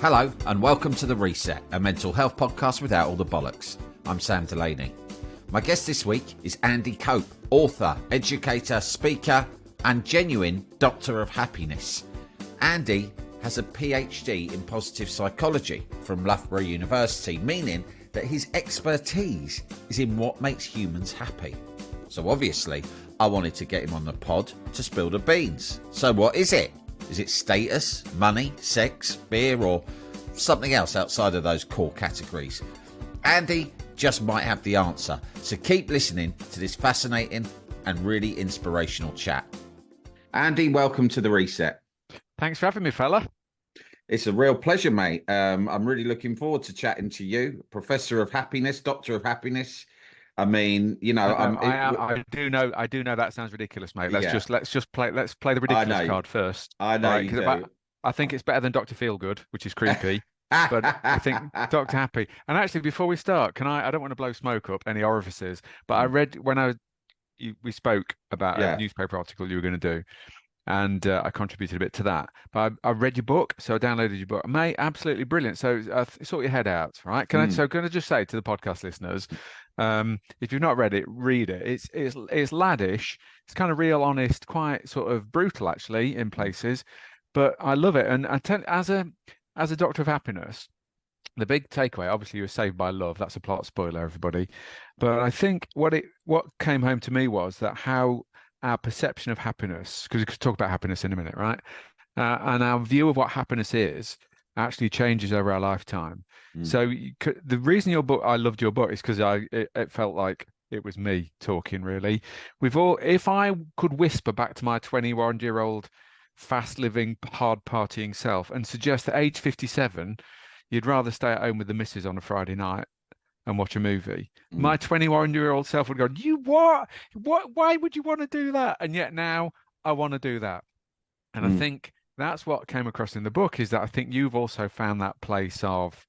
Hello and welcome to The Reset, a mental health podcast without all the bollocks. I'm Sam Delaney. My guest this week is Andy Cope, author, educator, speaker and genuine doctor of happiness. Andy has a PhD in positive psychology from Loughborough University, meaning that his expertise is in what makes humans happy. So obviously, I wanted to get him on the pod to spill the beans. So what is it? Is it status, money, sex, beer, or something else outside of those core categories? Andy just might have the answer. So keep listening to this fascinating and really inspirational chat. Andy, welcome to The Reset. Thanks for having me, fella. It's a real pleasure, mate. I'm really looking forward to chatting to you, Professor of Happiness, Doctor of Happiness. I mean, you know, I do know that sounds ridiculous, mate. Let's play the ridiculous card first. I know you do. I think it's better than Dr. Feelgood, which is creepy. But I think Dr. Happy. And actually, before we start, I don't want to blow smoke up any orifices, but I read when we spoke about a newspaper article you were going to do, and I contributed a bit to that. But I read your book, so I downloaded your book. Mate, absolutely brilliant. So sort your head out, right? Can I just say to the podcast listeners, if you've not read it, read it. It's laddish. It's kind of real, honest, quite sort of brutal actually in places, but I love it. And as a doctor of happiness, the big takeaway, obviously, you're saved by love. That's a plot spoiler, everybody. But I think what came home to me was that how our perception of happiness, because we could talk about happiness in a minute, right? And our view of what happiness is actually changes over our lifetime. So the reason I loved your book is because it felt like it was me talking, really. If I could whisper back to my 21-year-old fast living, hard partying self and suggest that age 57, you'd rather stay at home with the missus on a Friday night and watch a movie, my 21-year-old self would go, "You what? Why would you want to do that?" And yet now I want to do that. And I think that's what came across in the book, is that I think you've also found that place of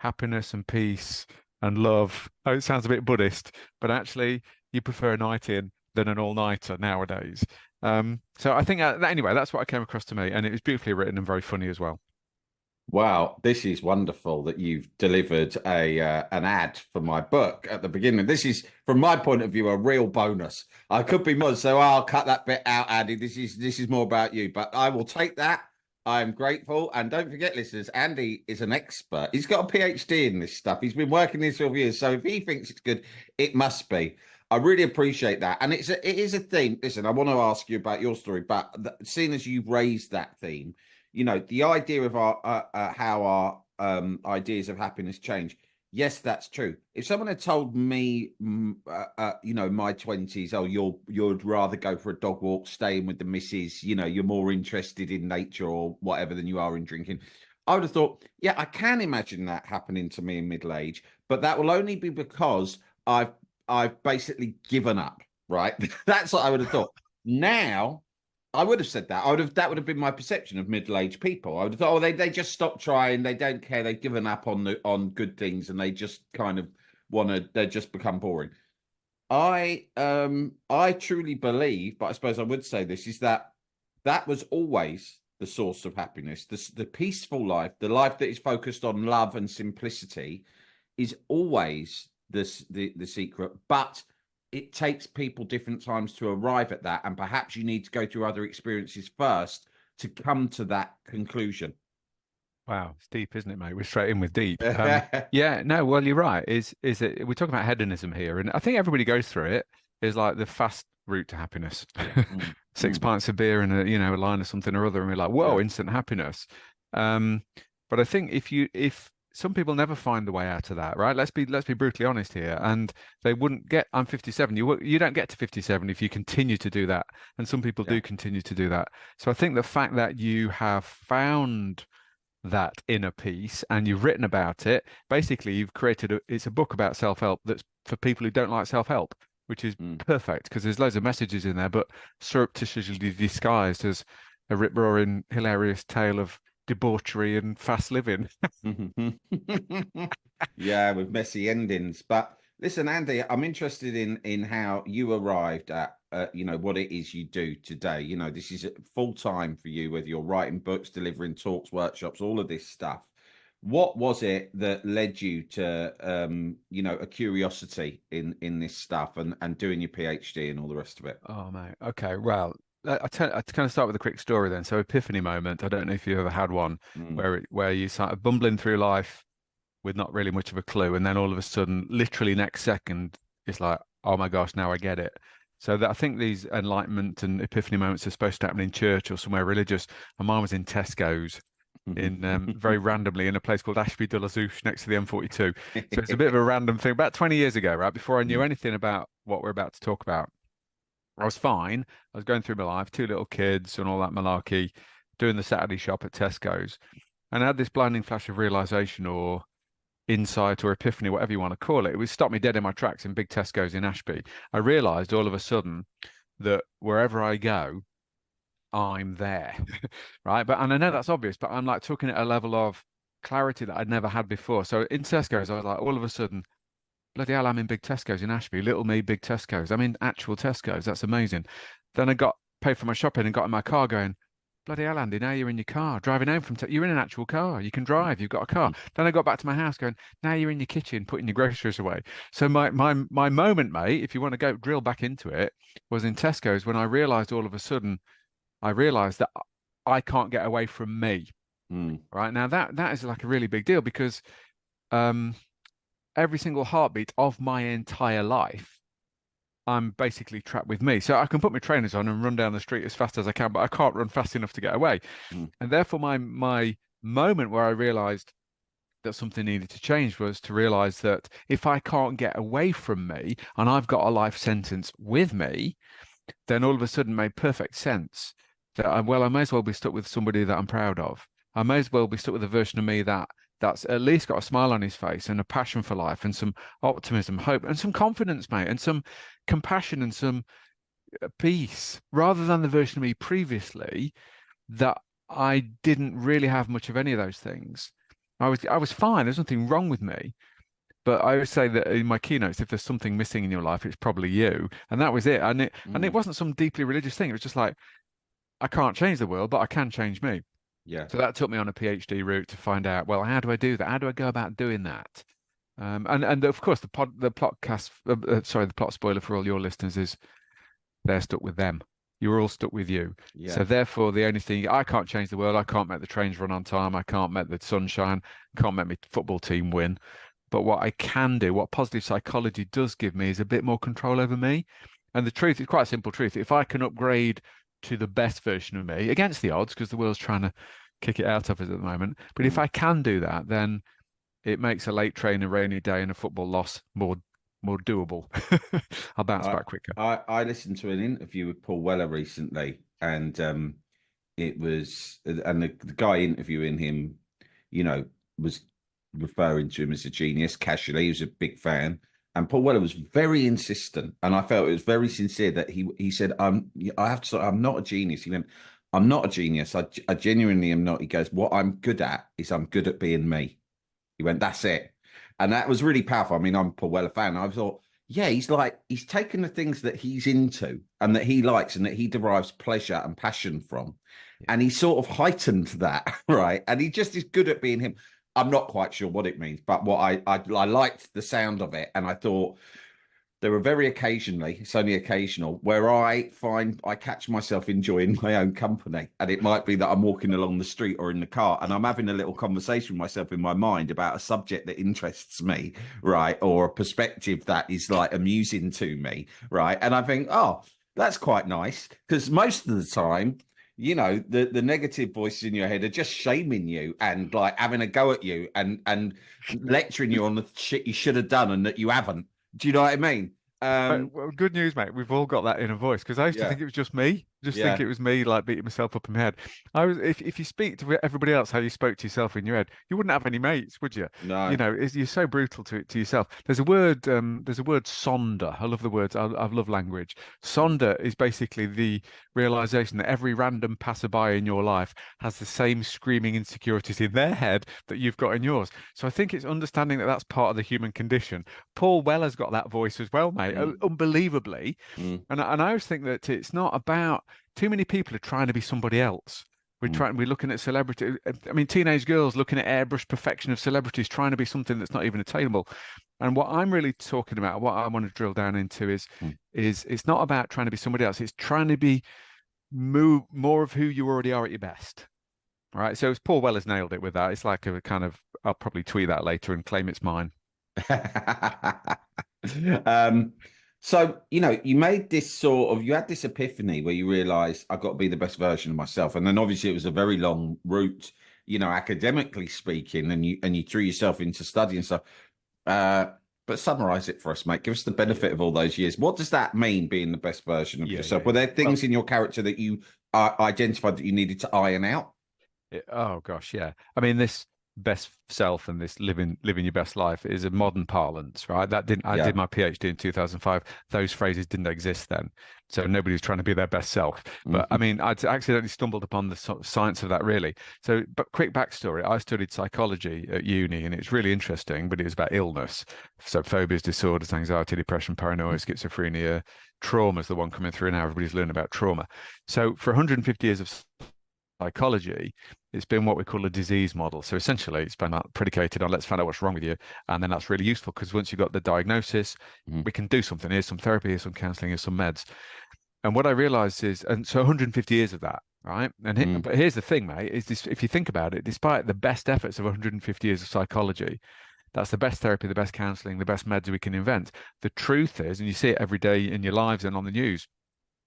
happiness and peace and love. Oh, it sounds a bit Buddhist, but actually you prefer a night in than an all-nighter nowadays. So I think anyway, that's what came across to me, and it was beautifully written and very funny as well. Wow, this is wonderful that you've delivered an ad for my book at the beginning. This is, from my point of view, a real bonus. I could be more, so I'll cut that bit out, Andy. This is more about you, but I will take that. I am grateful, and don't forget, listeners, Andy is an expert. He's got a PhD in this stuff. He's been working this for years, so if he thinks it's good, it must be. I really appreciate that, and it is a theme. Listen, I want to ask you about your story, but seeing as you've raised that theme, you know, the idea of how our ideas of happiness change. Yes, that's true. If someone had told me, you know, my 20s, oh, you'd rather go for a dog walk, staying with the missus, you know, you're more interested in nature or whatever than you are in drinking, I would have thought, yeah, I can imagine that happening to me in middle age, but that will only be because I've basically given up, right? That's what I would have thought. Now, I would have said that. That would have been my perception of middle-aged people. I would have thought, oh, they just stopped trying. They don't care. They've given up on good things, and they just kind of they just become boring. I truly believe, but I suppose I would say this, is that was always the source of happiness. The peaceful life, the life that is focused on love and simplicity, is always the secret. But it takes people different times to arrive at that, and perhaps you need to go through other experiences first to come to that conclusion. Wow, it's deep, isn't it, mate? We're straight in with deep. Yeah, no, well, you're right. Is it? We're talking about hedonism here, and I think everybody goes through it. Is like the fast route to happiness. 6 pints of beer and a line of something or other, and we're like, whoa, instant happiness. But I think if some people never find the way out of that, right? Let's be brutally honest here. And they wouldn't get. I'm 57. You don't get to 57 if you continue to do that. And some people do continue to do that. So I think the fact that you have found that inner peace and you've written about it, basically you've created it's a book about self-help that's for people who don't like self-help, which is perfect because there's loads of messages in there, but surreptitiously disguised as a rip-roaring, hilarious tale of debauchery and fast living. Yeah, with messy endings. But Listen, Andy, I'm interested in how you arrived at what it is you do today. This is full time for you, whether you're writing books, delivering talks, workshops, all of this stuff. What was it that led you to a curiosity in this stuff and doing your PhD and all the rest of it? Oh, mate. Okay. Well, I kind of start with a quick story then. So, epiphany moment. I don't know if you ever had one Mm, where you sort of bumbling through life with not really much of a clue, and then all of a sudden, literally next second, it's like, oh my gosh, now I get it. So that I think these enlightenment and epiphany moments are supposed to happen in church or somewhere religious. And mine was in Tesco's in very randomly in a place called Ashby de la Zouch next to the M42. So it's a bit of a random thing. About 20 years ago, right before I knew Mm, anything about what we're about to talk about. I was fine. I was going through my life, two little kids and all that malarkey, doing the Saturday shop at Tesco's. And I had this blinding flash of realization or insight or epiphany, whatever you want to call it. It would stop me dead in my tracks in big Tesco's in Ashby. I realized all of a sudden that wherever I go, I'm there. Right. And I know that's obvious, but I'm like talking at a level of clarity that I'd never had before. So in Tesco's, I was like, all of a sudden, bloody hell, I'm in big Tesco's in Ashby, little me, big Tesco's. I'm in actual Tesco's. That's amazing. Then I got paid for my shopping and got in my car going, bloody hell, Andy, now you're in your car, driving home from, you're in an actual car. You can drive, you've got a car. mm, Then I got back to my house going, now you're in your kitchen, putting your groceries away. So my moment, mate, if you want to go drill back into it, was in Tesco's when I realized all of a sudden, I realized that I can't get away from me. mm, Right now, that is like a really big deal because um, every single heartbeat of my entire life, I'm basically trapped with me. So I can put my trainers on and run down the street as fast as I can, but I can't run fast enough to get away. mm, And therefore, my moment where I realized that something needed to change was to realize that if I can't get away from me and I've got a life sentence with me, then all of a sudden made perfect sense that I may as well be stuck with somebody that I'm proud of. I may as well be stuck with a version of me that's at least got a smile on his face and a passion for life and some optimism, hope, and some confidence, mate, and some compassion and some peace, rather than the version of me previously that I didn't really have much of any of those things. I was fine. There's nothing wrong with me. But I always say that in my keynotes, if there's something missing in your life, it's probably you. And that was it. And it mm. wasn't some deeply religious thing. It was just like, I can't change the world, but I can change me. Yeah. So that took me on a PhD route to find out, well, how do I do that? How do I go about doing that? And of course, the plot spoiler for all your listeners is they're stuck with them. You're all stuck with you. Yeah. So therefore, the only thing I can't change the world. I can't make the trains run on time. I can't make the sun shine. Can't make my football team win. But what I can do, what positive psychology does give me, is a bit more control over me. And the truth is quite a simple truth. If I can upgrade to the best version of me against the odds, because the world's trying to kick it out of us at the moment, but if Mm. I can do that, then it makes a late train, a rainy day, and a football loss more doable. I'll bounce I back quicker. I listened to an interview with Paul Weller recently, and the guy interviewing him, was referring to him as a genius casually. He was a big fan, and Paul Weller was very insistent, and I felt it was very sincere that he said, I have to say, I'm not a genius." He went, "I'm not a genius. I genuinely am not." He goes, "What I'm good at is I'm good at being me." He went, "That's it." And that was really powerful. I mean, I'm a Paul Weller fan. I thought, yeah, he's taken the things that he's into and that he likes and that he derives pleasure and passion from. Yeah. And he sort of heightened that, right? And he just is good at being him. I'm not quite sure what it means, but what I liked the sound of it. And I thought, there are very occasionally, it's only occasional, where I find I catch myself enjoying my own company. And it might be that I'm walking along the street or in the car and I'm having a little conversation with myself in my mind about a subject that interests me, right? Or a perspective that is like amusing to me, right? And I think, oh, that's quite nice. Because most of the time, the negative voices in your head are just shaming you and like having a go at you and lecturing you on the shit you should have done and that you haven't. Do you know what I mean? Well, good news, mate. We've all got that inner voice because I used to Yeah. think it was just me. Just think Yeah. it was me like beating myself up in my head. I was if you speak to everybody else how you spoke to yourself in your head, you wouldn't have any mates, would you? You No. know, you're so brutal to yourself. There's a word sonder. I love the words. I love language. Sonder is basically the realization that every random passerby in your life has the same screaming insecurities in their head that you've got in yours. So I think it's understanding that that's part of the human condition. Paul Weller's got that voice as well, mate, Mm, unbelievably. mm, And I always think that it's not about too many people are trying to be somebody else. mm. We're looking at celebrity. I mean, teenage girls looking at airbrush perfection of celebrities, trying to be something that's not even attainable. And what I'm really talking about, what I want to drill down into Mm. is it's not about trying to be somebody else. It's trying to be more of who you already are at your best. All right. So Paul Weller's nailed it with that. It's like a kind of, I'll probably tweet that later and claim it's mine. um, so you made this you had this epiphany where you realized I've got to be the best version of myself, and then obviously it was a very long route, academically speaking, and you threw yourself into studying stuff. Uh, but summarize it for us, mate. Give us the benefit of all those years. What does that mean, being the best version of Yeah, yourself? yeah, Were yeah. there Well, things in your character that you identified that you needed to iron out? Oh gosh, yeah. I mean, this best self and this living your best life is a modern parlance, right? That didn't. I did Yeah. my PhD in 2005. Those phrases didn't exist then, so nobody was trying to be their best self. But I Hmm. mean, I'd accidentally stumbled upon the sort of science of that, really. So, but quick backstory: I studied psychology at uni, and it's really interesting. But it was about illness, so phobias, disorders, anxiety, depression, paranoia, schizophrenia. Trauma is the one coming through now. Everybody's learning about trauma. So, for 150 years of psychology, it's been what we call a disease model. So essentially, it's been predicated on let's find out what's wrong with you. And then that's really useful because once you've got the diagnosis, Hmm. we can do something. Here's some therapy, here's some counseling, here's some meds. And what I realized is, and so 150 years of that, right? Hmm. But here's the thing, mate, is this, if you think about it, despite the best efforts of 150 years of psychology, that's the best therapy, the best counseling, the best meds we can invent. The truth is, and you see it every day in your lives and on the news,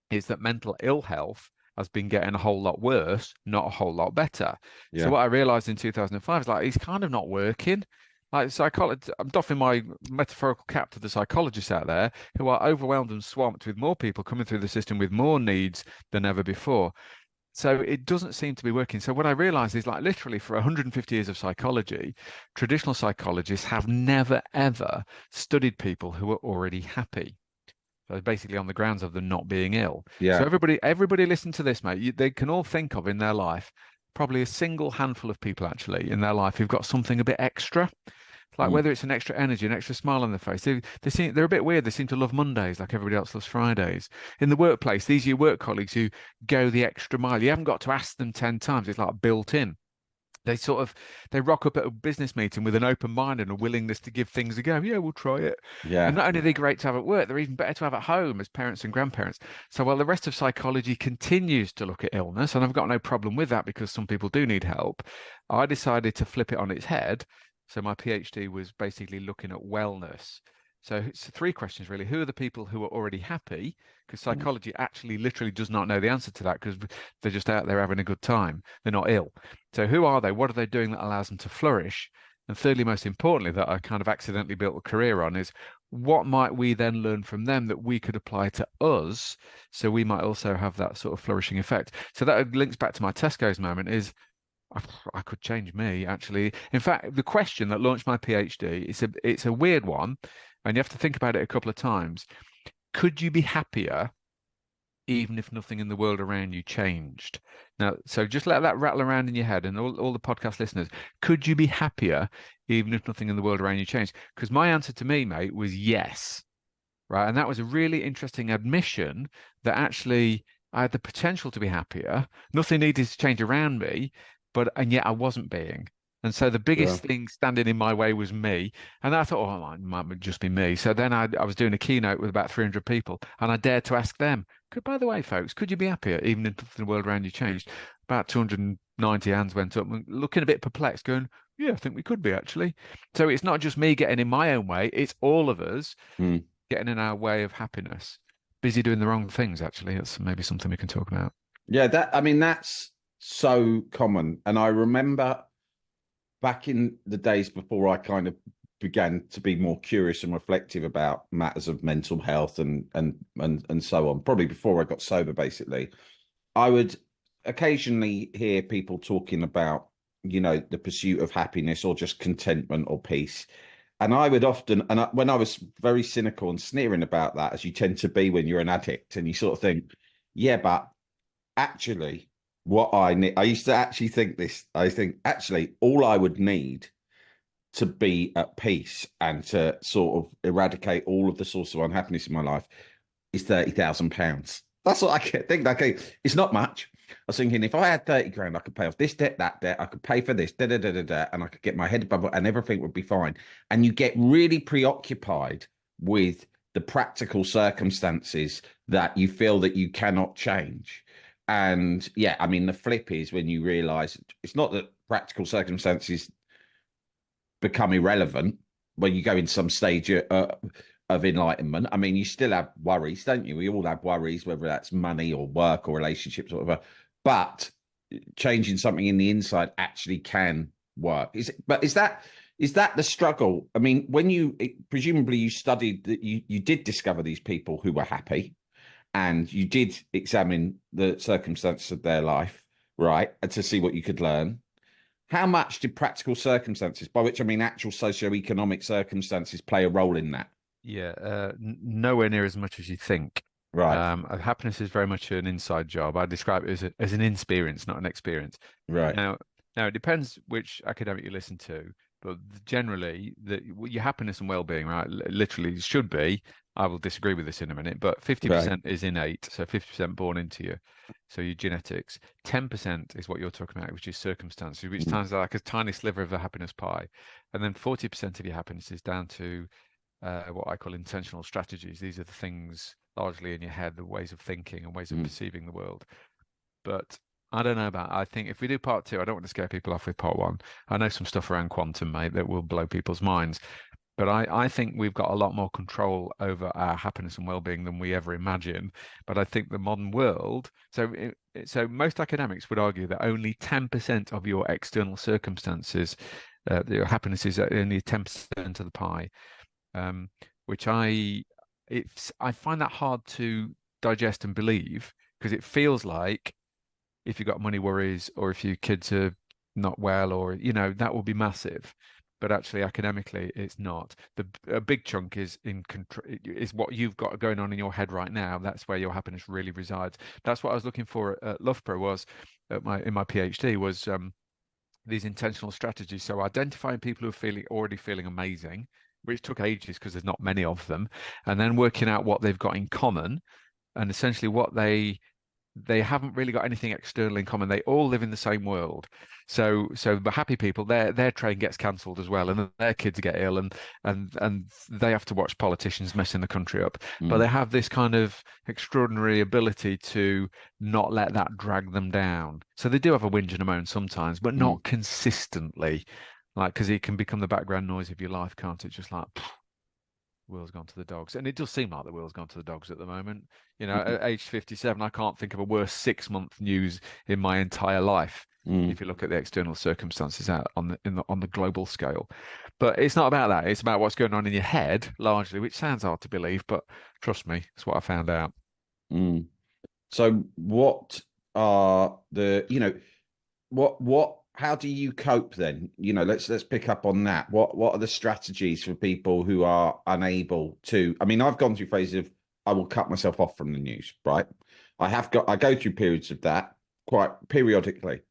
is that mental ill health has been getting a whole lot worse, not a whole lot better. So Yeah. what I realized in 2005 is like it's kind of not working. Like psychology, I'm doffing my metaphorical cap to the psychologists out there who are overwhelmed and swamped with more people coming through the system with more needs than ever before. So it doesn't seem to be working. So what I realized is like literally for 150 years of psychology, traditional psychologists have never ever studied people who are already happy. So basically on the grounds of them not being ill. So Yeah. everybody listen to this, mate. They can all think of in their life probably a single handful of people actually in their life who've got something a bit extra. Like Mm. whether it's an extra energy, an extra smile on their face. They're a bit weird. They seem to love Mondays like everybody else loves Fridays. In the workplace, these are your work colleagues who go the extra mile. You haven't got to ask them 10 times. It's like built in. They sort of they rock up at a business meeting with an open mind and a willingness to give things a go. Yeah, we'll try it. And Yeah. not only are they great to have at work, they're even better to have at home as parents and grandparents. So while the rest of psychology continues to look at illness, and I've got no problem with that because some people do need help, I decided to flip it on its head. So my PhD was basically looking at wellness. So it's three questions really. Who are the people who are already happy? Because Mm. psychology actually literally does not know the answer to that because they're just out there having a good time. They're not ill. So who are they? What are they doing that allows them to flourish? And thirdly, most importantly, that I kind of accidentally built a career on is what might we then learn from them that we could apply to us so we might also have that sort of flourishing effect. So that links back to my Tesco's moment is I could change me actually. In fact, the question that launched my PhD, it's a weird one, and you have to think about it a couple of times. Could you be happier even if nothing in the world around you changed? Now, so just let that rattle around in your head and all the podcast listeners. Could you be happier even if nothing in the world around you changed? Because my answer to me, mate, was yes. Right. And that was a really interesting admission that actually I had the potential to be happier. Nothing needed to change around me, and yet I wasn't being. And so the Yeah. biggest thing standing in my way was me. And I thought, oh, it might just be me. So then I was doing a keynote with about 300 people and I dared to ask them, by the way, folks, could you be happier even if the world around you changed? About 290 hands went up, looking a bit perplexed, going, yeah, I think we could be actually. So it's not just me getting in my own way, it's all of us Mm. getting in our way of happiness. Busy doing the wrong things, actually. That's maybe something we can talk about. Yeah, I mean, that's so common. And I remember back in the days before I kind of began to be more curious and reflective about matters of mental health and so on, probably before I got sober, basically. I would occasionally hear people talking about, the pursuit of happiness or just contentment or peace. And I would often, when I was very cynical and sneering about that, as you tend to be when you're an addict, and you sort of think, yeah, but actually, what I need, I used to actually think this, I think actually all I would need to be at peace and to sort of eradicate all of the source of unhappiness in my life is £30,000. That's what I think. Okay, it's not much. I was thinking if I had 30 grand, I could pay off this debt, that debt, I could pay for this, da da da da da, and I could get my head above it, and everything would be fine. And you get really preoccupied with the practical circumstances that you feel that you cannot change. And yeah, I mean, the flip is when you realize it's not that practical circumstances become irrelevant when you go in some stage of enlightenment. I mean, you still have worries, don't you? We all have worries, whether that's money or work or relationships or whatever. But changing something in the inside actually can work. Is that the struggle? I mean, when presumably you studied that you did discover these people who were happy, and you did examine the circumstances of their life, right, and to see what you could learn. How much did practical circumstances, by which I mean actual socio-economic circumstances, play a role in that? Yeah, nowhere near as much as you think. Right, Happiness is very much an inside job. I describe it as an experience, not an experience. right, Now, now it depends which academic you listen to, but generally, your happiness and well-being, right, literally should be. I will disagree with this in a minute, but right. 50% is innate, so 50% born into you, so your genetics. 10% is what you're talking about, which is circumstances, which Mm, sounds like a tiny sliver of the happiness pie, and then 40% of your happiness is down to what I call intentional strategies. These are the things largely in your head, the ways of thinking and ways of mm, perceiving the world. But I don't know about. I think if we do part two, I don't want to scare people off with part one. I know some stuff around quantum, mate, that will blow people's minds. But I think we've got a lot more control over our happiness and well-being than we ever imagine. But I think the modern world, so most academics would argue that only 10% of your external circumstances, your happiness is only 10% of the pie, um, which I find that hard to digest and believe because it feels like if you've got money worries or if your kids are not well or that will be massive. But actually, academically, it's not. A big chunk is is what you've got going on in your head right now. That's where your happiness really resides. That's what I was looking for at Loughborough was in my PhD was these intentional strategies. So identifying people who are already feeling amazing, which took ages because there's not many of them, and then working out what they've got in common and essentially what they haven't really got anything external in common. They all live in the same world. So the happy people, their train gets cancelled as well, and their kids get ill, and they have to watch politicians messing the country up. But mm, they have this kind of extraordinary ability to not let that drag them down. So they do have a whinge and a moan sometimes, but mm, not consistently. Like, because it can become the background noise of your life, can't it? Just like, Will's gone to the dogs. And it does seem like the Will's gone to the dogs at the moment. mm, At age 57, I can't think of a worse 6 month news in my entire life. mm, If you look at the external circumstances out on the global scale, but it's not about that. It's about what's going on in your head largely, which sounds hard to believe, but trust me, it's what I found out. mm. So what are what how do you cope then? Let's pick up on that. What are the strategies for people who are unable to? I mean, I've gone through phases of I will cut myself off from the news, right? I go through periods of that quite periodically,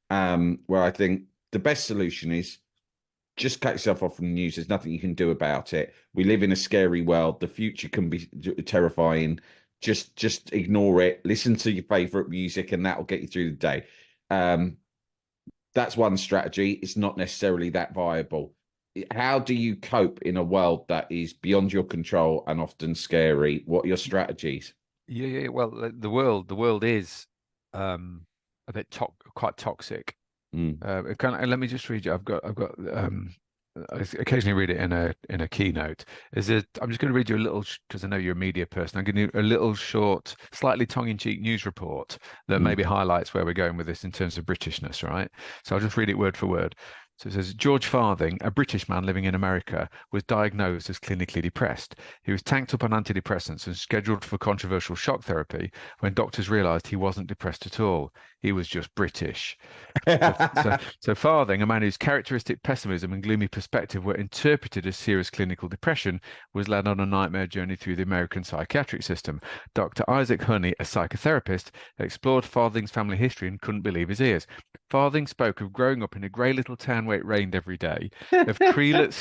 where I think the best solution is just cut yourself off from the news. There's nothing you can do about it. We live in a scary world. The future can be terrifying. Just ignore it. Listen to your favorite music, and that will get you through the day. Um, that's one strategy. It's not necessarily that viable. How do you cope in a world that is beyond your control and often scary? What are your strategies? Yeah. Well, the world is a bit quite toxic. Mm, Let me just read you. I've got I occasionally read it in a keynote. I'm just going to read you a little because I know you're a media person. I'm going to do a little short, slightly tongue-in-cheek news report that mm, maybe highlights where we're going with this in terms of Britishness, right? So I'll just read it word for word. So it says George Farthing, a British man living in America, was diagnosed as clinically depressed. He was tanked up on antidepressants and scheduled for controversial shock therapy when doctors realized he wasn't depressed at all. He was just British. So Farthing, a man whose characteristic pessimism and gloomy perspective were interpreted as serious clinical depression, was led on a nightmare journey through the American psychiatric system. Dr. Isaac Honey, a psychotherapist, explored Farthing's family history and couldn't believe his ears. Farthing spoke of growing up in a grey little town where it rained every day, of treeless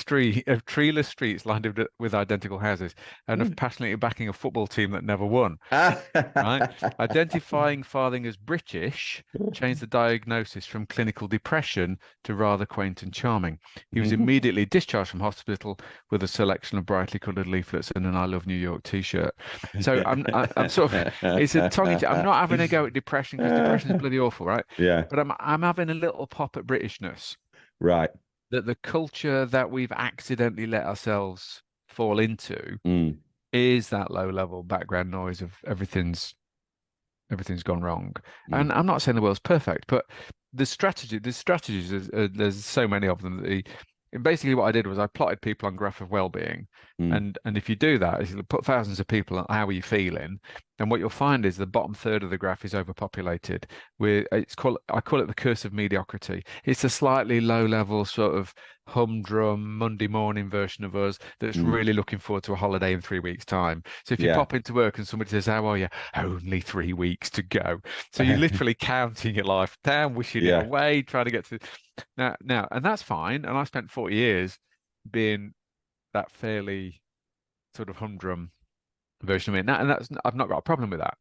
streets lined with identical houses, and of passionately backing a football team that never won. Right? Identifying Farthing as British changed the diagnosis from clinical depression to rather quaint and charming. He was immediately discharged from hospital with a selection of brightly coloured leaflets and an "I Love New York" T-shirt. So I'm sort of, it's a tongue in cheek. I'm not having a go at depression because depression is bloody awful, right? Yeah. But I'm having a little pop at Britishness. Right. That the culture that we've accidentally let ourselves fall into Mm. is that low level background noise of everything's gone wrong. And Mm. I'm not saying the world's perfect, but the strategies, there's so many of them. Basically, what I did was I plotted people on graph of well-being, Mm. and if you do that, is you put thousands of people on how are you feeling, and what you'll find is the bottom third of the graph is overpopulated. I call it the curse of mediocrity. It's a slightly low-level sort of humdrum Monday morning version of us that's Mm. really looking forward to a holiday in 3 weeks' time. So if you Yeah. pop into work and somebody says, "How are you?" Only 3 weeks to go. So you're literally counting your life down, wishing it Yeah. away, trying to get to now, and that's fine. And I spent 40 years being that fairly sort of humdrum version of it. Now, and I've not got a problem with that.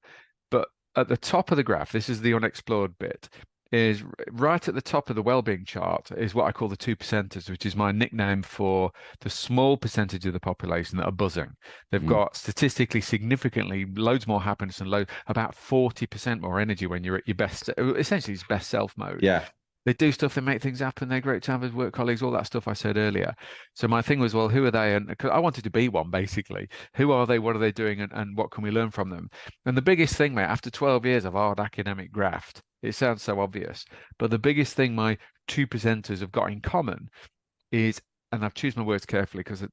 But at the top of the graph, this is the unexplored bit, is right at the top of the well-being chart is what I call the two percenters, which is my nickname for the small percentage of the population that are buzzing. They've Mm. got statistically significantly loads more happiness and about 40% more energy when you're at your best, essentially it's best self mode. Yeah. They do stuff, they make things happen, they're great to have as work colleagues, all that stuff I said earlier. So my thing was, well, who are they? And 'cause I wanted to be one, basically. Who are they? What are they doing? And what can we learn from them? And the biggest thing, mate, after 12 years of hard academic graft, it sounds so obvious, but the biggest thing my two presenters have got in common is, and I've chosen my words carefully because it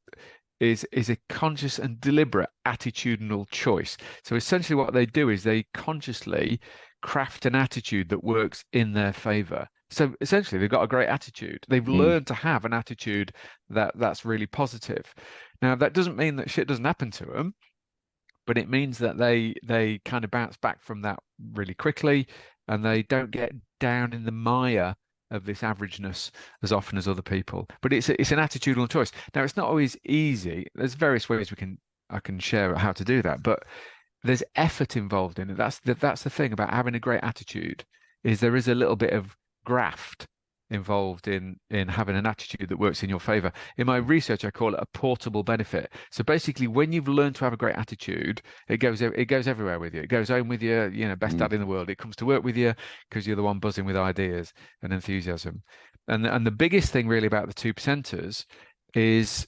is a conscious and deliberate attitudinal choice. So essentially what they do is they consciously craft an attitude that works in their favor. So essentially they've got a great attitude. They've Mm. learned to have an attitude that's really positive. Now that doesn't mean that shit doesn't happen to them, but it means that they kind of bounce back from that really quickly and they don't get down in the mire of this averageness as often as other people. But it's an attitudinal choice. Now it's not always easy. There's various ways I can share how to do that, but there's effort involved in it. That's the thing about having a great attitude is there is a little bit of graft involved in having an attitude that works in your favor. In my research, I call it a portable benefit. So basically, when you've learned to have a great attitude, it goes everywhere with you. It goes home with you, best Mm. dad in the world. It comes to work with you because you're the one buzzing with ideas and enthusiasm. And the biggest thing really about the two percenters is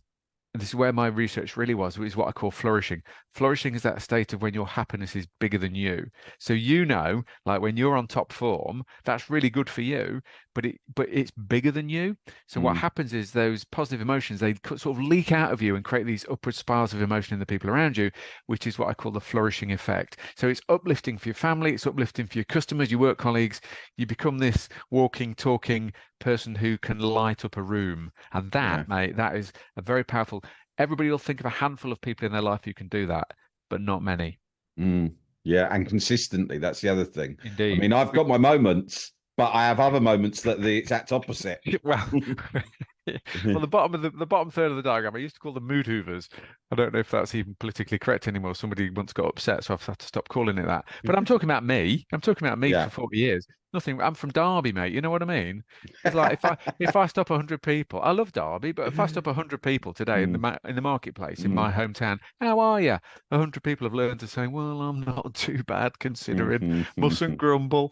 this is where my research really was, is what I call flourishing. Flourishing is that state of when your happiness is bigger than you. So like when you're on top form, that's really good for you, but it's bigger than you. So what Mm. happens is those positive emotions, they sort of leak out of you and create these upward spirals of emotion in the people around you, which is what I call the flourishing effect. So it's uplifting for your family, it's uplifting for your customers, your work colleagues. You become this walking, talking person who can light up a room. And Yeah. mate, that is a very powerful. Everybody will think of a handful of people in their life who can do that, but not many. Mm. Yeah. And consistently, that's the other thing. I Indeed. mean, I've got my moments, but I have other moments that the exact opposite. Well, well, the bottom third of the diagram, I used to call them mood hoovers. I don't know if that's even politically correct anymore. Somebody once got upset, so I've had to stop calling it that. But I'm talking about me. I'm talking about me for Yeah. 40 years. Nothing. I'm from Derby, mate. You know what I mean? It's like if I stop 100 people, I love Derby, but if I stop 100 people today in Mm. the marketplace in Mm. my hometown, how are you? 100 people have learned to say, "Well, I'm not too bad considering." Mustn't grumble.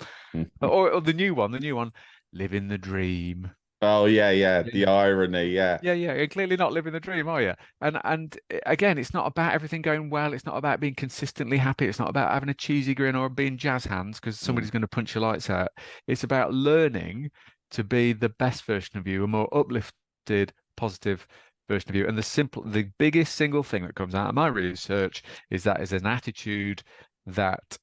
Or the new one, living the dream. Oh yeah, yeah. Yeah, The irony, yeah. yeah. You're clearly not living the dream, are you? And again, it's not about everything going well. It's not about being consistently happy. It's not about having a cheesy grin or being jazz hands because Mm. somebody's going to punch your lights out. It's about learning to be the best version of you, a more uplifted, positive version of you. And the biggest single thing that comes out of my research is that is an attitude that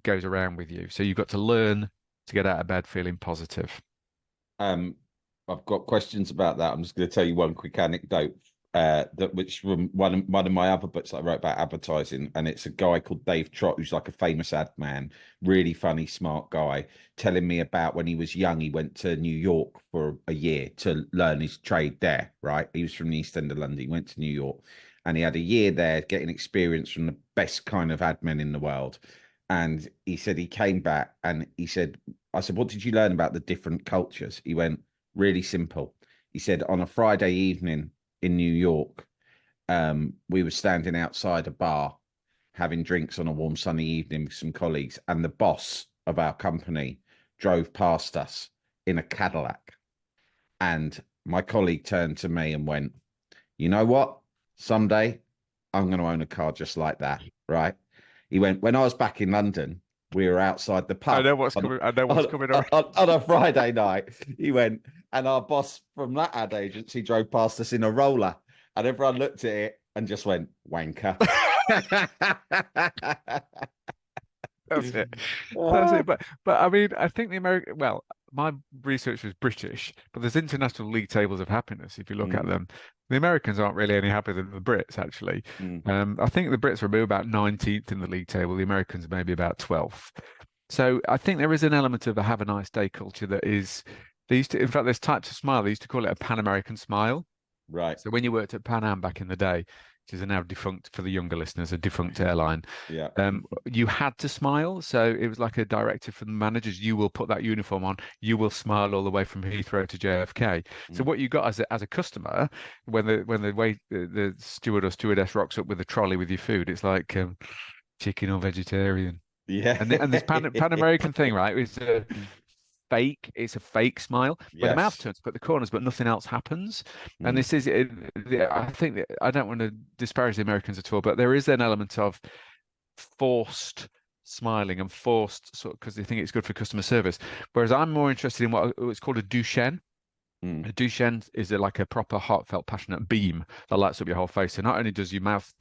goes around with you. So you've got to learn to get out of bed feeling positive. Um, I've got questions about that. I'm just going to tell you one quick anecdote, that which from one of my other books that I wrote about advertising, and it's a guy called Dave Trott, who's like a famous ad man, really funny, smart guy, telling me about when he was young, he went to New York for a year to learn his trade there. Right, he was from the East End of London. He went to New York, and he had a year there, getting experience from the best kind of ad men in the world. And he said he came back and he said, I said, what did you learn about the different cultures? He went, really simple. He said, on a Friday evening in New York, we were standing outside a bar having drinks on a warm sunny evening with some colleagues, and the boss of our company drove past us in a Cadillac. And my colleague turned to me and went, you know what? Someday I'm going to own a car just like that. Right. He went, when I was back in London, we were outside the I pub know what's coming. I know what's coming around. on a Friday night. He went, and our boss from that ad agency drove past us in a roller, and everyone looked at it and just went, wanker. That's it. That's it. But I mean, I think the American. Well, my research was British, but there's international league tables of happiness. If you look at Mm, them, the Americans aren't really any happier than the Brits. Actually, mm, I think the Brits are maybe about 19th in the league table. The Americans are maybe about 12th. So I think there is an element of a have a nice day culture that is. They used to. In fact, there's types of smile. They used to call it a Pan American smile. right. So when you worked at Pan Am back in the day, which is a now defunct for the younger listeners, a defunct airline, Yeah. you had to smile. So it was like a directive from the managers: you will put that uniform on, you will smile all the way from Heathrow to JFK. So Mm. what you got as a customer, when the steward or stewardess rocks up with a trolley with your food, it's like chicken or vegetarian. Yeah. And this Pan American thing, right? It's a fake smile where the mouth Yes. turns up at the corners, but nothing else happens. And Mm. I think that I don't want to disparage the Americans at all, but there is an element of forced smiling and forced sort of because they think it's good for customer service. Whereas I'm more interested in what it's called a Duchenne. Mm. A Duchenne is like a proper heartfelt, passionate beam that lights up your whole face. So not only does your mouth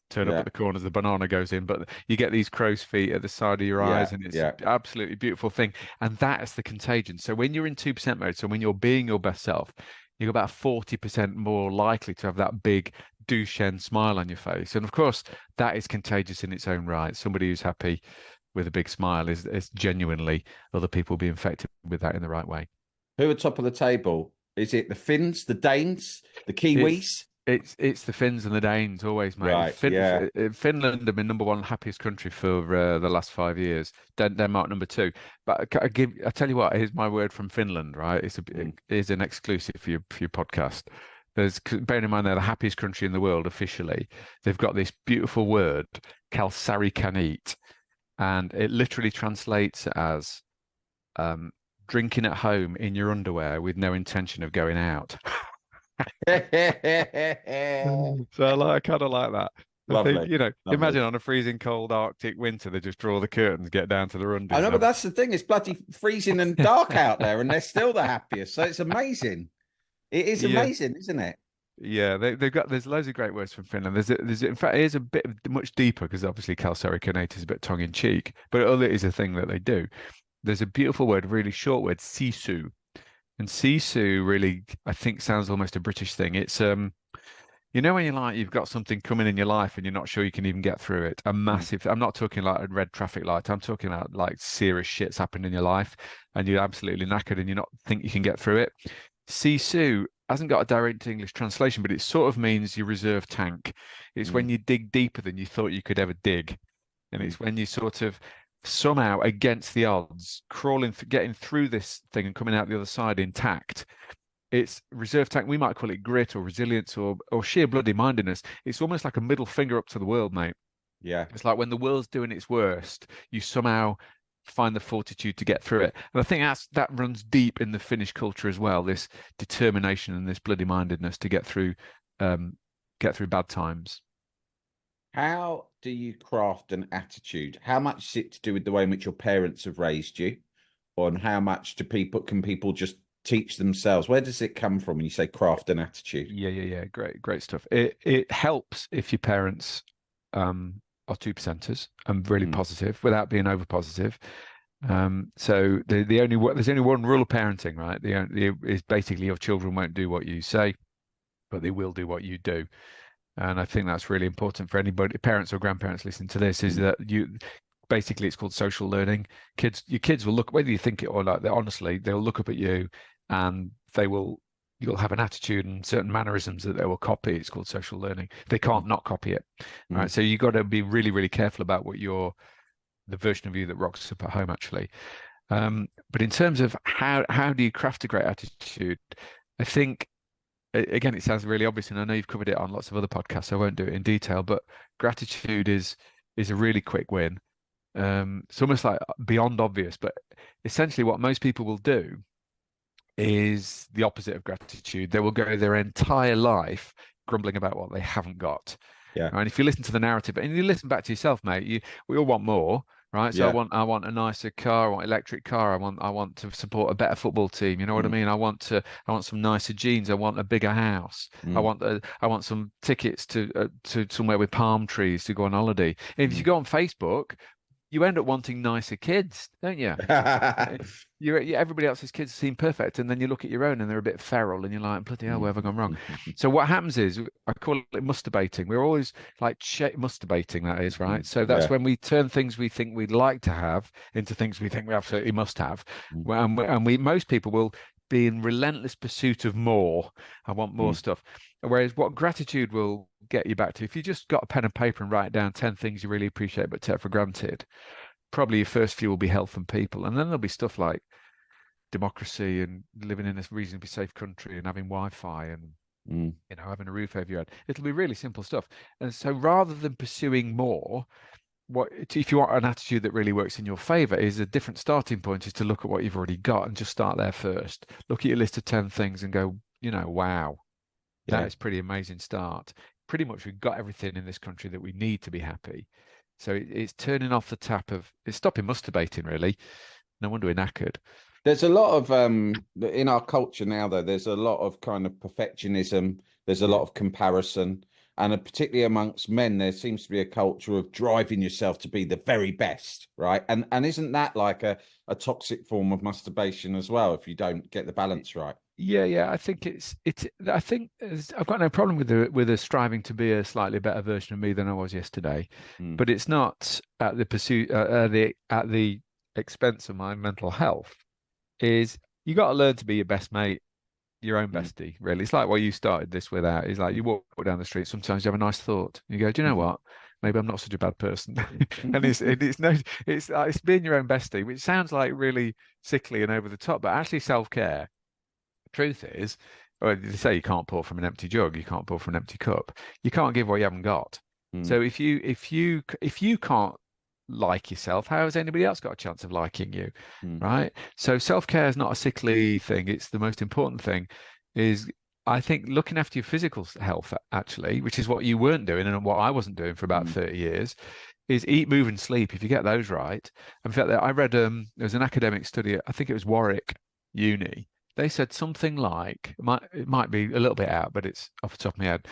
turn up Yeah. at the corners, the banana goes in, but you get these crow's feet at the side of your Yeah. eyes, and it's Yeah. absolutely beautiful thing. And that is the contagion. So when you're in 2% mode, so when you're being your best self, you're about 40% more likely to have that big Duchenne smile on your face. And of course, that is contagious in its own right. Somebody who's happy with a big smile is genuinely other people will be infected with that in the right way. Who are top of the table? Is it the Finns, the Danes, the It's Kiwis? it's the Finns and the Danes always, mate. Right. Yeah. Finland have been number one happiest country for the last 5 years. Denmark number two. But I tell you what, here's my word from Finland. Right, Mm. it is an exclusive for your podcast. Bearing in mind they're the happiest country in the world officially. They've got this beautiful word, kalsarikanit, and it literally translates as um, drinking at home in your underwear with no intention of going out. So I kind of like that. I think, Lovely. Lovely. imagine on a freezing cold Arctic winter, they just draw the curtains, get down to the I undies know, and but have that's the thing. It's bloody freezing and dark out there, and they're still the happiest. So it's amazing. It is yeah, amazing, isn't it? yeah. There's loads of great words from Finland. In fact, it is a bit much deeper because obviously calcaricunate is a bit tongue in cheek, but it is a thing that they do. There's a beautiful word, really short word, sisu, and sisu really I think sounds almost a British thing. It's when you've got something coming in your life and you're not sure you can even get through it. A Mm. massive, I'm not talking like a red traffic light. I'm talking about like serious shit's happened in your life and you're absolutely knackered and you not think you can get through it. Sisu hasn't got a direct English translation, but it sort of means your reserve tank. It's Mm. when you dig deeper than you thought you could ever dig. And Mm. it's when you sort of somehow against the odds, getting through this thing and coming out the other side intact. It's reserve tank. We might call it grit or resilience or sheer bloody mindedness. It's almost like a middle finger up to the world, mate. Yeah. It's like when the world's doing its worst, you somehow find the fortitude to get through it. And I think that runs deep in the Finnish culture as well. This determination and this bloody mindedness to um, get through bad times. How do you craft an attitude? How much is it to do with the way in which your parents have raised you? Or how much do people can people just teach themselves? Where does it come from when you say craft and attitude? Yeah. Great stuff. It helps if your parents are two percenters and really Mm, positive without being over positive. So there's only one rule of parenting, right? The is basically your children won't do what you say, but they will do what you do. And I think that's really important for anybody, parents or grandparents listening to this, is mm, that basically it's called social learning. Your kids will look, whether you think it or not, honestly, they'll look up at you and you'll have an attitude and certain mannerisms that they will copy. It's called social learning. They can't not copy it. All mm, right. So you got to be really, really careful about the version of you that rocks up at home, actually. But in terms of how do you craft a great attitude, I think again, it sounds really obvious, and I know you've covered it on lots of other podcasts, so I won't do it in detail, but gratitude is a really quick win. It's almost like beyond obvious, but essentially what most people will do is the opposite of gratitude. They will go their entire life grumbling about what they haven't got. yeah, Right? And if you listen to the narrative and you listen back to yourself, mate, we all want more, right? So yeah, I want a nicer car, I want electric car, I want to support a better football team. You know what I mm, mean? I want some nicer jeans, I want a bigger house, mm, I want some tickets to somewhere with palm trees to go on holiday. And if you mm. go on Facebook, you end up wanting nicer kids, don't you? Everybody else's kids seem perfect, and then you look at your own and they're a bit feral, and you're like, bloody hell, where have I gone wrong? So what happens is, I call it masturbating. We're always like masturbating, that is, right? So that's Yeah. when we turn things we think we'd like to have into things we think we absolutely must have. Mm, And most people will be in relentless pursuit of more. I want more mm, stuff. Whereas what gratitude will get you back to, if you just got a pen and paper and write down 10 things you really appreciate but take for granted, probably your first few will be health and people. And then there'll be stuff like democracy and living in a reasonably safe country and having Wi-Fi and mm, having a roof over your head. It'll be really simple stuff. And so rather than pursuing more, what if you want an attitude that really works in your favor is a different starting point is to look at what you've already got and just start there first. Look at your list of 10 things and go, wow, that yeah. is pretty amazing start. Pretty much we've got everything in this country that we need to be happy. So it's turning off the tap it's stopping masturbating, really. No wonder we're knackered. There's a lot of in our culture now though, there's a lot of kind of perfectionism, there's a lot Yeah. of comparison, and particularly amongst men, there seems to be a culture of driving yourself to be the very best, right? And isn't that like a toxic form of masturbation as well if you don't get the balance right? Yeah. I think I think I've got no problem with the striving to be a slightly better version of me than I was yesterday, Mm, but it's not at the pursuit at the expense of my mental health. Is you got to learn to be your best mate, your own mm, bestie, really. It's like what you started this without. Is like mm, you walk down the street, sometimes you have a nice thought. You go, do you know what? Maybe I'm not such a bad person. And it's no it's being your own bestie, which sounds like really sickly and over the top, but actually self-care. Truth is, well, they say you can't pour from an empty jug, you can't pour from an empty cup. You can't give what you haven't got. mm, So if you can't like yourself, how has anybody else got a chance of liking you? mm, Right? So self-care is not a sickly thing. It's the most important thing is I think looking after your physical health actually, which is what you weren't doing and what I wasn't doing for about mm, 30 years, is eat, move, and sleep. If you get those right. In fact, I read there was an academic study, I think it was Warwick Uni. They said something like it might be a little bit out, but it's off the top of my head.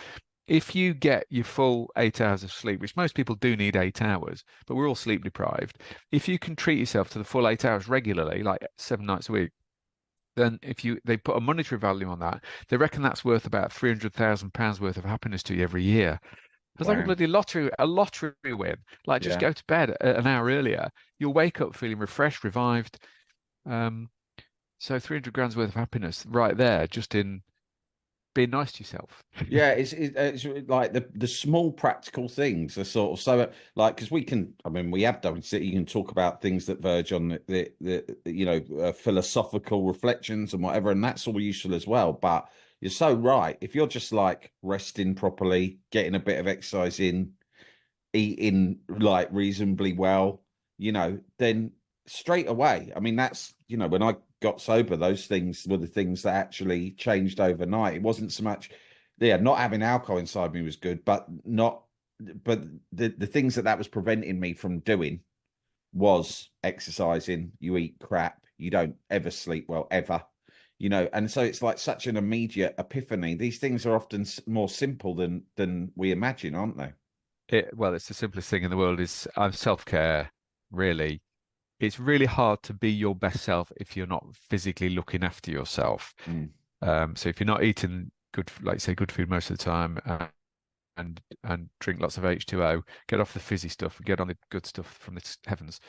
If you get your full 8 hours of sleep, which most people do need 8 hours, but we're all sleep deprived. If you can treat yourself to the full 8 hours regularly, like 7 nights a week, then if they put a monetary value on that, they reckon that's worth about £300,000 worth of happiness to you every year. It's like wow. a lottery win. Like just Yeah. go to bed an hour earlier, you'll wake up feeling refreshed, revived. Um, so 300 grand's worth of happiness right there, just in being nice to yourself. Yeah, it's like the small practical things are sort of so like because we can, I mean, we have done so you can talk about things that verge on the philosophical reflections and whatever, and that's all useful as well. But you're so right. If you're just like resting properly, getting a bit of exercise in, eating like reasonably well, then straight away, I mean, that's, when I got sober, those things were the things that actually changed overnight. It wasn't so much, yeah, not having alcohol inside me was good, but the things that was preventing me from doing was exercising. You eat crap. You don't ever sleep well, ever. and so it's like such an immediate epiphany. These things are often more simple than we imagine, aren't they? Well, it's the simplest thing in the world is self-care, really. It's really hard to be your best self if you're not physically looking after yourself. Mm. So if you're not eating good, like say, good food most of the time, and drink lots of H2O, get off the fizzy stuff, get on the good stuff from the heavens,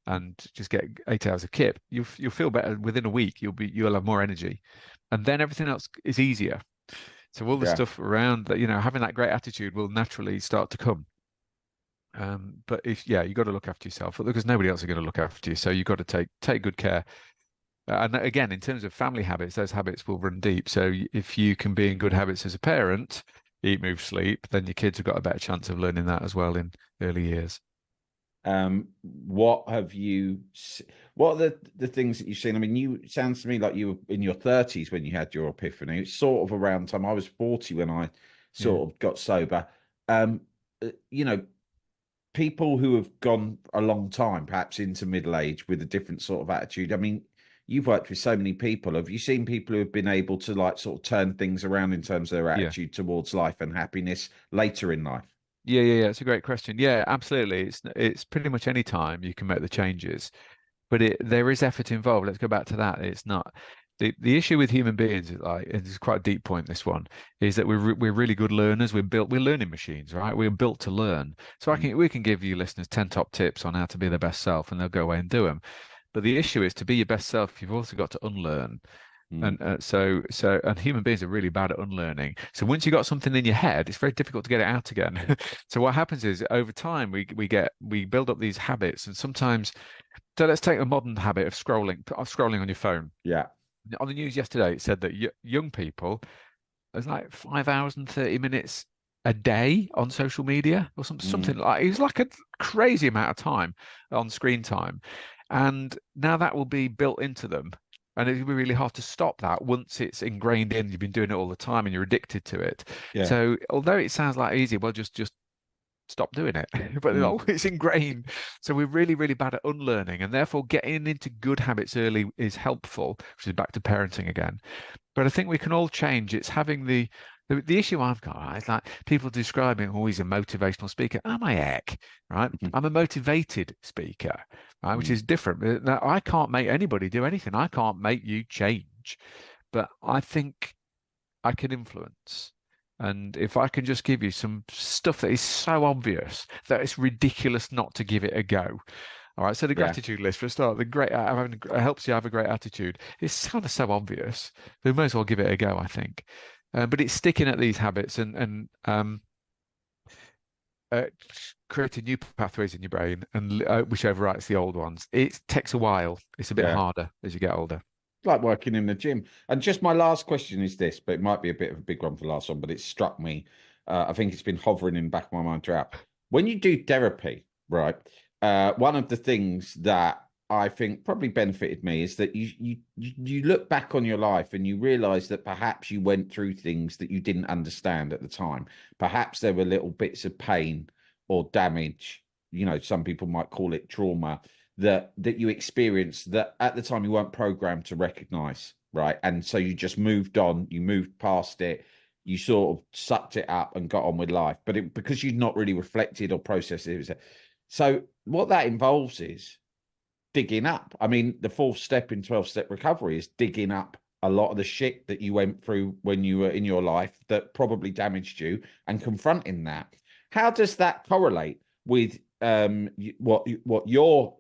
and just get 8 hours of kip, you'll feel better within a week. You'll have more energy, and then everything else is easier. So all the Yeah. stuff around that, having that great attitude will naturally start to come. But you got to look after yourself because nobody else is going to look after you. So you've got to take good care. And again, in terms of family habits, those habits will run deep. So if you can be in good habits as a parent, eat, move, sleep, then your kids have got a better chance of learning that as well in early years. What have you? What are the things that you've seen? I mean, it sounds to me like you were in your 30s when you had your epiphany. It's sort of around the time I was 40 when I Yeah. sort of got sober. Um, you know, people who have gone a long time, perhaps into middle age, with a different sort of attitude. I mean, you've worked with so many people. Have you seen people who have been able to like sort of turn things around in terms of their Yeah. attitude towards life and happiness later in life? Yeah. It's a great question. Yeah, absolutely. It's pretty much any time you can make the changes, but there is effort involved. Let's go back to that. It's not the issue with human beings is like, and it's quite a deep point, this one, is that we're really good learners. We're learning machines, right? We're built to learn. So Mm, we can give you listeners 10 top tips on how to be their best self, and they'll go away and do them. But the issue is to be your best self, you've also got to unlearn. mm, And human beings are really bad at unlearning. So once you got something in your head, it's very difficult to get it out again. So what happens is over time we build up these habits, and sometimes so let's take a modern habit of scrolling on your phone. yeah. On the news yesterday, it said that young people, there's like 5 hours and 30 minutes a day on social media or something Mm, like it was like a crazy amount of time on screen time. And now that will be built into them. And it'll be really hard to stop that once it's ingrained in. You've been doing it all the time and you're addicted to it. yeah. So although it sounds like easy, well, just stop doing it. But Mm, no, it's ingrained. So we're really, really bad at unlearning, and therefore getting into good habits early is helpful, which is back to parenting again. But I think we can all change. It's having the issue I've got, right, is like people describing, oh, he's a motivational speaker. Am I heck? Right? mhm, I'm a motivated speaker, right? Which mm, is different. Now, I can't make anybody do anything. I can't make you change. But I think I can influence. And if I can just give you some stuff that is so obvious that it's ridiculous not to give it a go. All right. So the yeah. gratitude list for a start, the great having helps you have a great attitude. It's kind of so obvious. We may as well give it a go, I think. But it's sticking at these habits and uh, creating new pathways in your brain and which overwrites the old ones. It takes a while. It's a bit Yeah. harder as you get older. Like working in the gym. And just my last question is this, but it might be a bit of a big one for the last one, but it struck me. I think it's been hovering in the back of my mind throughout. When you do therapy, right? One of the things that I think probably benefited me is that you look back on your life and you realize that perhaps you went through things that you didn't understand at the time. Perhaps there were little bits of pain or damage. Some people might call it trauma that you experienced that at the time you weren't programmed to recognize, right? And so you just moved on, you moved past it, you sort of sucked it up and got on with life. But because you'd not really reflected or processed it, so what that involves is digging up. I mean, the fourth step in 12-step recovery is digging up a lot of the shit that you went through when you were in your life that probably damaged you and confronting that. How does that correlate with what you're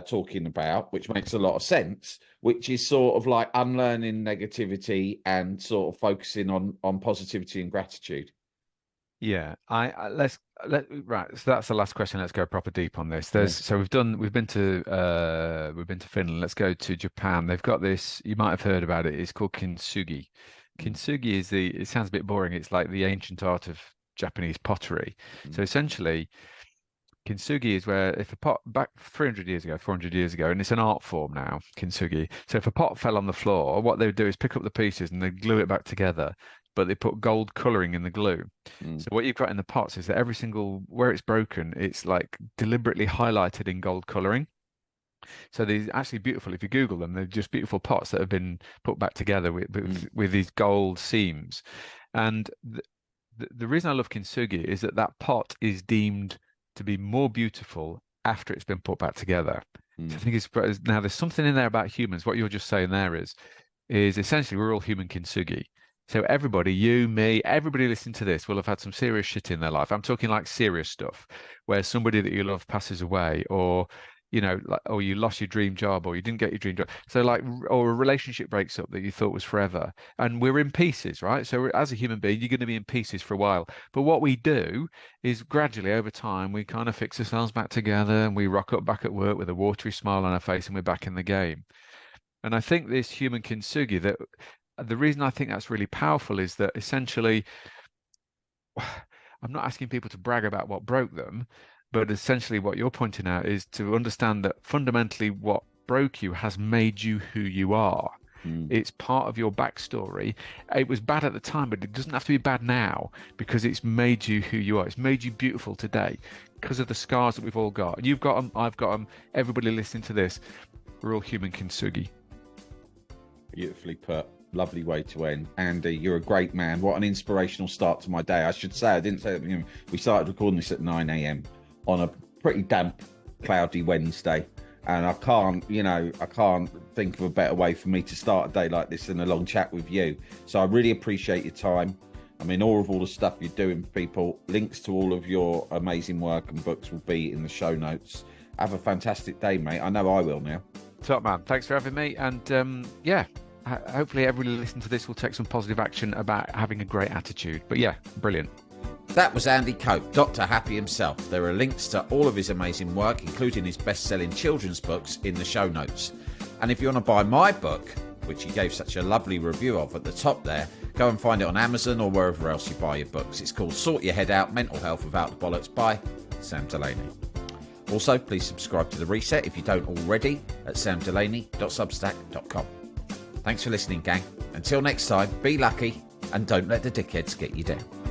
talking about, which makes a lot of sense, which is sort of like unlearning negativity and sort of focusing on positivity and gratitude? Yeah, right. So that's the last question. Let's go proper deep on this. Yeah. We've been to Finland. Let's go to Japan. They've got this. You might have heard about it. It's called kintsugi. Mm, Kintsugi is it sounds a bit boring. It's like the ancient art of Japanese pottery. mm, So essentially, kintsugi is where if a pot back 300 years ago, 400 years ago, and it's an art form now, kintsugi. So if a pot fell on the floor, what they would do is pick up the pieces and they glue it back together, but they put gold coloring in the glue. mm, So what you've got in the pots is that every single where it's broken, it's like deliberately highlighted in gold coloring. So they're actually beautiful. If you Google them, they're just beautiful pots that have been put back together with these gold seams. And the reason I love kintsugi is that that pot is deemed to be more beautiful after it's been put back together. So I think it's now there's something in there about humans. What you're just saying there is essentially we're all human kintsugi. So everybody, you, me, everybody listening to this will have had some serious shit in their life. I'm talking like serious stuff, where somebody that you love passes away, or or you lost your dream job, or you didn't get your dream job. So like, or a relationship breaks up that you thought was forever, and we're in pieces, right? So as a human being, you're going to be in pieces for a while. But what we do is gradually over time, we kind of fix ourselves back together, and we rock up back at work with a watery smile on our face, and we're back in the game. And I think this human kintsugi, that the reason I think that's really powerful is that essentially, I'm not asking people to brag about what broke them, but essentially what you're pointing out is to understand that fundamentally what broke you has made you who you are. It's part of your backstory. It was bad at the time, but it doesn't have to be bad now because it's made you who you are. It's made you beautiful today because of the scars that we've all got. You've got them, I've got them, everybody listening to this, we're all human kintsugi. Beautifully put. Lovely way to end. Andy, you're a great man. What an inspirational start to my day. I should say, I didn't say that. We started recording this at 9 a.m. on a pretty damp, cloudy Wednesday. And I can't think of a better way for me to start a day like this than a long chat with you. So I really appreciate your time. I mean, all the stuff you're doing for people, links to all of your amazing work and books will be in the show notes. Have a fantastic day, mate. I know I will now. Top man. Thanks for having me. And yeah, hopefully everybody listening to this will take some positive action about having a great attitude. But yeah, brilliant. That was Andy Cope, Dr. Happy himself. There are links to all of his amazing work, including his best-selling children's books, in the show notes. And if you want to buy my book, which he gave such a lovely review of at the top there, go and find it on Amazon or wherever else you buy your books. It's called Sort Your Head Out, Mental Health Without the Bollocks by Sam Delaney. Also, please subscribe to The Reset if you don't already at samdelaney.substack.com. Thanks for listening, gang. Until next time, be lucky and don't let the dickheads get you down.